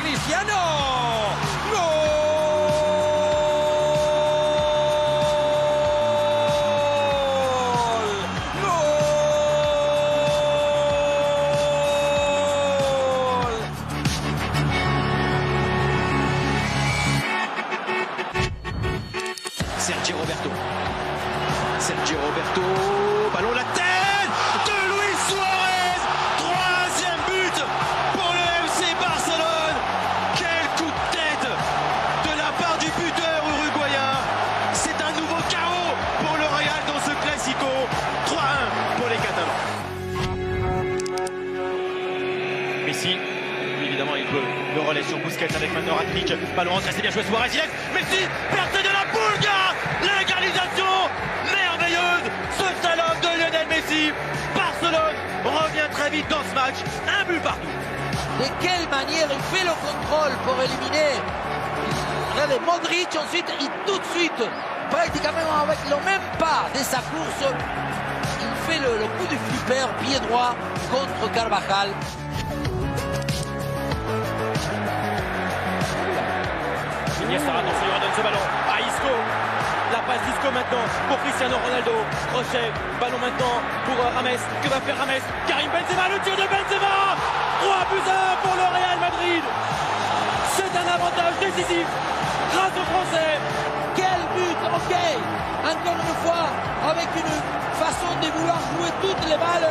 Cristiano. ¡Gol! ¡Gol! Sergio Roberto. Sergio Roberto, ballon la tête de Luis Suarez. Troisième but pour le FC Barcelone. Quel coup de tête de la part du buteur uruguayen. C'est un nouveau chaos pour le Real dans ce Classico. 3-1 pour les Catalans. Messi, évidemment, il peut le relais sur Busquets avec maintenant Rakitic. Ballon rentré, c'est bien joué Suarez. Messi, perte de la Pulga. L'égalisation merveilleuse, ce slalom de Lionel Messi. Barcelone revient très vite dans ce match, un but partout. De quelle manière il fait le contrôle pour éliminer. Regardez, Modric ensuite, tout de suite, pratiquement avec le même pas de sa course, il fait le coup du flipper, pied droit contre Carvajal. Iniesta, attention, il redonne ce ballon à Isco. La passe d'Isco maintenant pour Cristiano Ronaldo. Crochet, ballon maintenant pour Rames. Que va faire Rames? Karim Benzema, le tir de Benzema. 3-1 pour le Real Madrid. C'est un avantage décisif grâce aux Français. Quel but, ok. Encore une fois, avec une façon de vouloir jouer toutes les balles.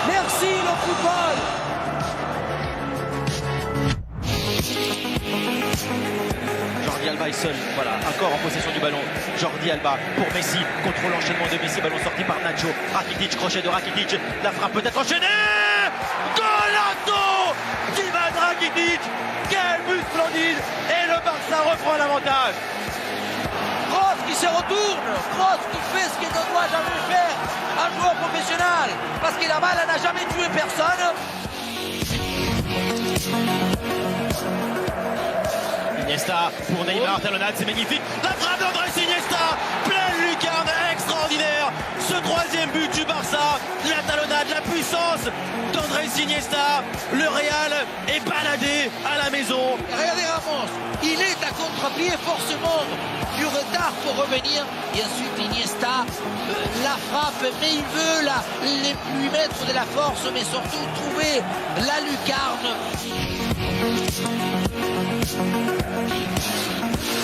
Merci le football. Jordi Alba est seul, voilà, encore en possession du ballon. Jordi Alba pour Messi, contrôle l'enchaînement de Messi, ballon sorti par Nacho. Rakitic, crochet de Rakitic, la frappe peut être enchaînée. Golazo d'Ivan Rakitic. Quel but splendide. Et le Barça reprend l'avantage. Kroos qui se retourne, Kroos qui fait ce qu'il ne doit jamais faire un joueur professionnel, parce que la balle n'a jamais tué personne. Iniesta pour Neymar, talonnade, c'est magnifique. La frappe d'Andrés Iniesta, pleine lucarne, extraordinaire. Ce troisième but du Barça, la talonnade, la puissance d'Andrés Iniesta. Le Real est baladé à la maison. Regardez Ramos, il est à contre-pied forcément du retard pour revenir. Et ensuite Iniesta, la frappe, mais il veut lui mettre de la force, mais surtout trouver la lucarne.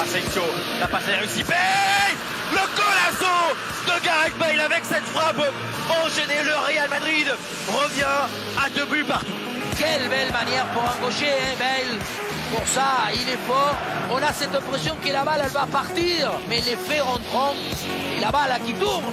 Asensio, la passe est réussie. Bale, le golazo de Gareth Bale avec cette frappe enchaînée. Le Real Madrid revient à 2 buts partout. Quelle belle manière pour un gaucher, hein, Bale. Pour ça, il est fort. On a cette impression que la balle, elle va partir. Mais les faits rentrent. Et la balle qui tourne.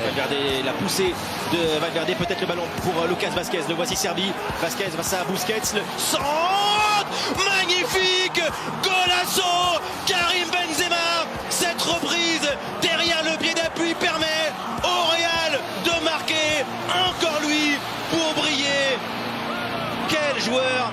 Valverde, la poussée de Valverde, peut-être le ballon pour Lucas Vazquez. Le voici servi. Vazquez face à Busquets. Le centre magnifique. Golazo. Karim Benzema. Cette reprise derrière le pied d'appui permet au Real de marquer. Encore lui pour briller. Quel joueur.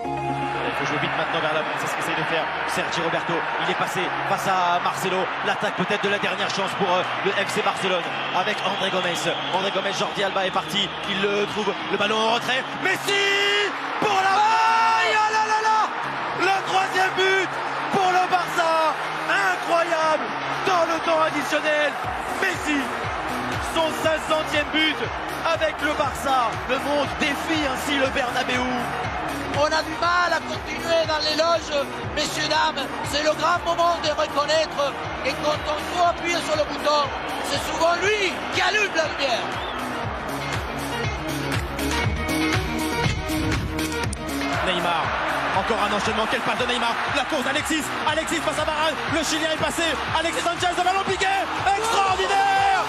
Il faut jouer vite maintenant vers l'avant, c'est ce qu'essaye de faire Sergio Roberto. Il est passé face à Marcelo. L'attaque peut-être de la dernière chance pour le FC Barcelone avec André Gomes. André Gomes, Jordi Alba est parti. Il le trouve, le ballon en retrait. Messi pour la maille. Oh là là là. Le troisième but pour le Barça. Incroyable dans le temps additionnel. Messi, son 500e but avec le Barça. Le monde défie ainsi le Bernabéu. On a du mal à continuer dans les loges, messieurs, dames. C'est le grand moment de reconnaître. Et quand on faut appuyer sur le bouton, c'est souvent lui qui allume la lumière. Neymar, encore un enchaînement, quelle passe de Neymar, la course d'Alexis, Alexis face à Varane, le Chilien est passé, Alexis Sanchez, le ballon piqué, extraordinaire,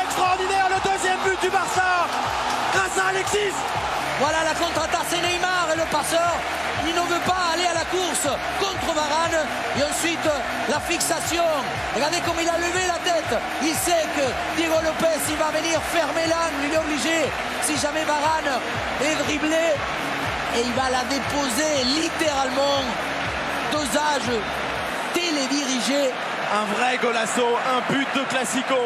extraordinaire, le deuxième but du Barça, grâce à Alexis. Voilà la contre-attaque, c'est Neymar et le passeur. Il ne veut pas aller à la course contre Varane. Et ensuite, la fixation. Regardez comme il a levé la tête. Il sait que Diego Lopez, il va venir fermer l'angle. Il est obligé. Si jamais Varane est dribblé, et il va la déposer littéralement. Dosage télédirigé. Un vrai golasso, un but de Classico.